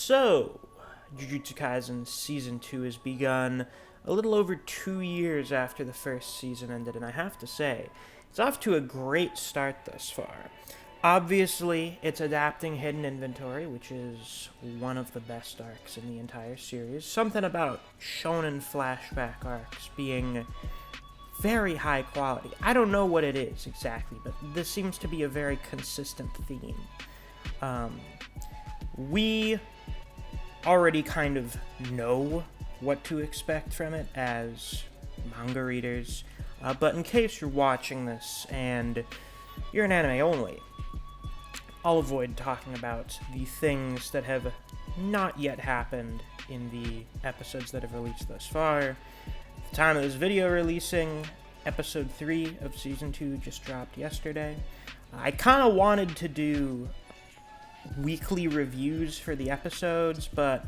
So, Jujutsu Kaisen Season 2 has begun a little over 2 years after the first season ended, and I have to say, it's off to a great start thus far. Obviously, it's adapting Hidden Inventory, which is one of the best arcs in the entire series. Something about shonen flashback arcs being very high quality. I don't know what it is exactly, but this seems to be a very consistent theme. We already kind of know what to expect from it as manga readers, but in case you're watching this and you're an anime only, I'll avoid talking about the things that have not yet happened in the episodes that have released thus far. At the time of this video releasing, episode 3 of season 2 just dropped yesterday. I kind of wanted to do weekly reviews for the episodes, but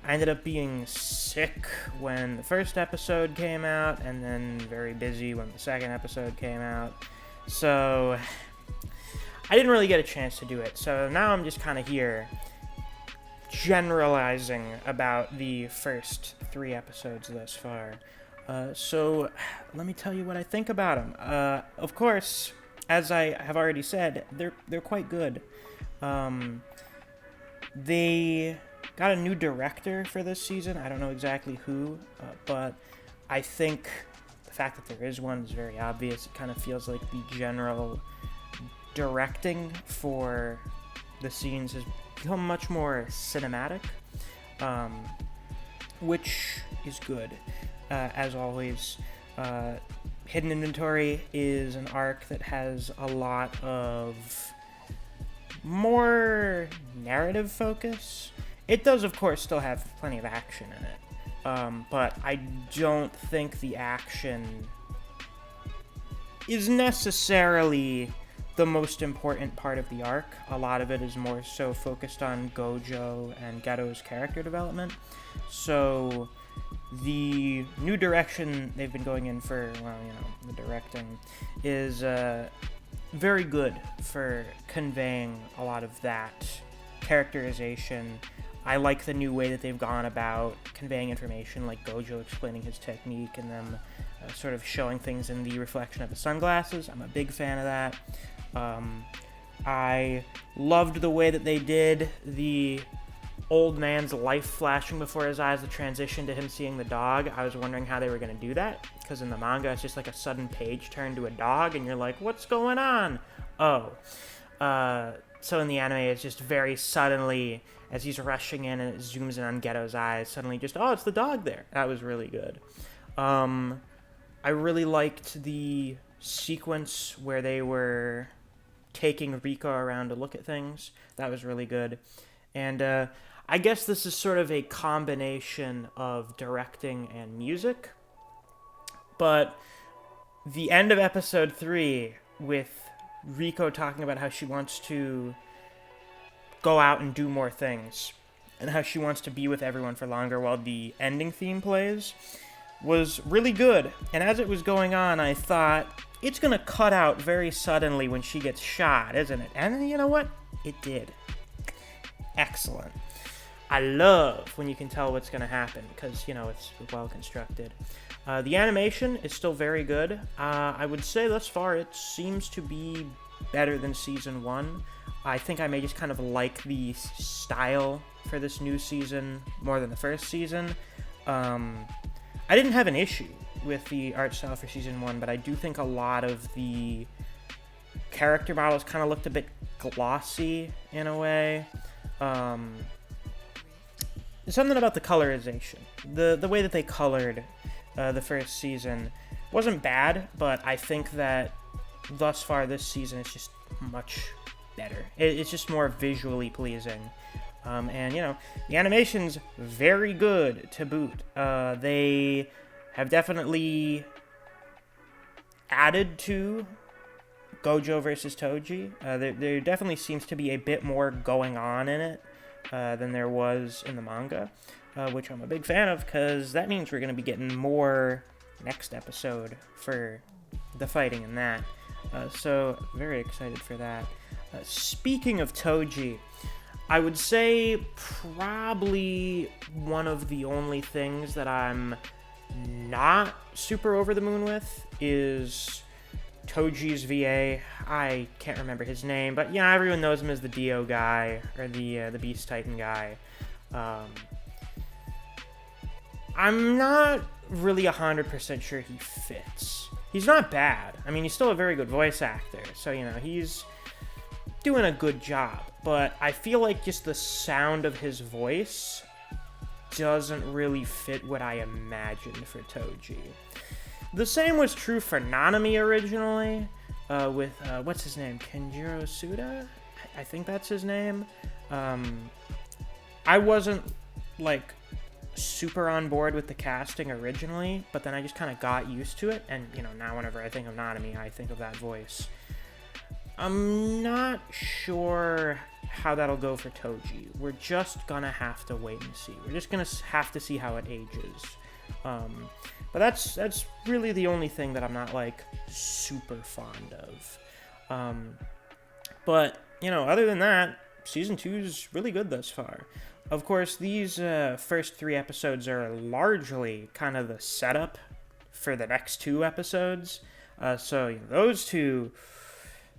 I ended up being sick when the first episode came out, and then very busy when the second episode came out. So I didn't really get a chance to do it. So now I'm just kind of here generalizing about the first 3 episodes thus far. So let me tell you what I think about them. Of course, as I have already said, they're quite good. They got a new director for this season. I don't know exactly who, but I think the fact that there is one is very obvious. It kind of feels like the general directing for the scenes has become much more cinematic, which is good. As always, Hidden Inventory is an arc that has a lot of more narrative focus. It does, of course, still have plenty of action in it, but I don't think the action is necessarily the most important part of the arc. A lot of it is more so focused on Gojo and Geto's character development. So the new direction they've been going in for, the directing is very good for conveying a lot of that characterization. I like the new way that they've gone about conveying information, like Gojo explaining his technique and them sort of showing things in the reflection of the sunglasses. I'm a big fan of that. I loved the way that they did the old man's life flashing before his eyes, the transition to him seeing the dog. I was wondering how they were going to do that, because in the manga it's just like a sudden page turn to a dog and you're like, what's going on? So in the anime it's just very suddenly, as he's rushing in and it zooms in on Geto's eyes, suddenly just, it's the dog there. That was really good. I really liked the sequence where they were taking Rico around to look at things. That was really good. And I guess this is sort of a combination of directing and music. But the end of episode 3 with Rico talking about how she wants to go out and do more things and how she wants to be with everyone for longer while the ending theme plays was really good. And as it was going on, I thought, it's going to cut out very suddenly when she gets shot, isn't it? And you know what? It did. Excellent. I love when you can tell what's going to happen, because, it's well constructed. The animation is still very good. I would say thus far it seems to be better than Season 1. I think I may just kind of like the style for this new season more than the first season. I didn't have an issue with the art style for Season 1, but I do think a lot of the character models kind of looked a bit glossy in a way. Something about the colorization. The way that they colored the first season wasn't bad, but I think that thus far this season is just much better. It's just more visually pleasing. And, the animation's very good to boot. They have definitely added to Gojo versus Toji. There definitely seems to be a bit more going on in it than there was in the manga, which I'm a big fan of, because that means we're going to be getting more next episode for the fighting in that. So very excited for that. Speaking of Toji, I would say probably one of the only things that I'm not super over the moon with is Tojis VA. I can't remember his name, but yeah, everyone knows him as the Dio guy, or the Beast Titan guy. I'm not really 100% sure he fits. He's not bad. I mean, he's still a very good voice actor, so, you know, he's doing a good job. But I feel like just the sound of his voice doesn't really fit what I imagined for Toji. The same was true for Nanami originally, with, what's his name? Kenjiro Suda? I think that's his name. I wasn't, like, super on board with the casting originally, but then I just kind of got used to it, and, you know, now whenever I think of Nanami, I think of that voice. I'm not sure how that'll go for Toji. We're just gonna have to wait and see. We're just gonna have to see how it ages. But that's really the only thing that I'm not, like, super fond of. But, you know, other than that, Season 2 is really good thus far. Of course, these first 3 episodes are largely kind of the setup for the next 2 episodes. So, you know,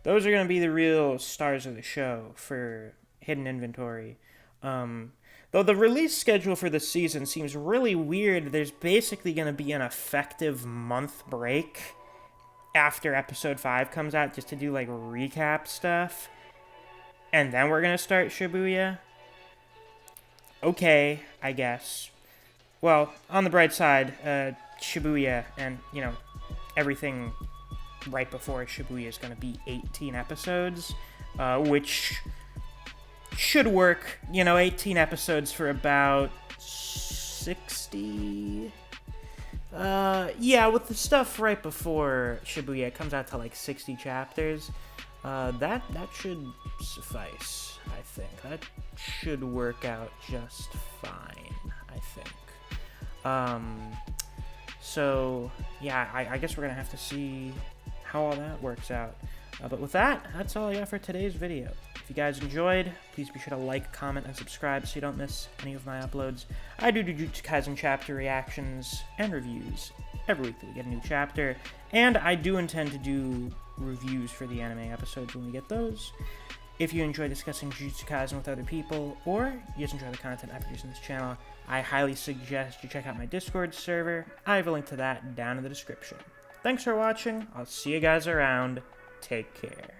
those are going to be the real stars of the show for Hidden Inventory. Though the release schedule for the season seems really weird, there's basically going to be an effective month break after episode 5 comes out just to do, like, recap stuff. And then we're going to start Shibuya. Okay, I guess. Well, on the bright side, Shibuya and, you know, everything right before Shibuya is going to be 18 episodes, which should work. You know, 18 episodes for about 60... yeah, with the stuff right before Shibuya, it comes out to, like, 60 chapters. That should suffice, I think. That should work out just fine, I think. So, yeah, I guess we're going to have to see how all that works out. But with that, that's all I got for today's video. If you guys enjoyed, please be sure to like, comment, and subscribe so you don't miss any of my uploads. I do Jujutsu Kaisen chapter reactions and reviews every week that we get a new chapter, and I do intend to do reviews for the anime episodes when we get those. If you enjoy discussing Jujutsu Kaisen with other people, or you just enjoy the content I produce on this channel, I highly suggest you check out my Discord server. I have a link to that down in the description. Thanks for watching. I'll see you guys around. Take care.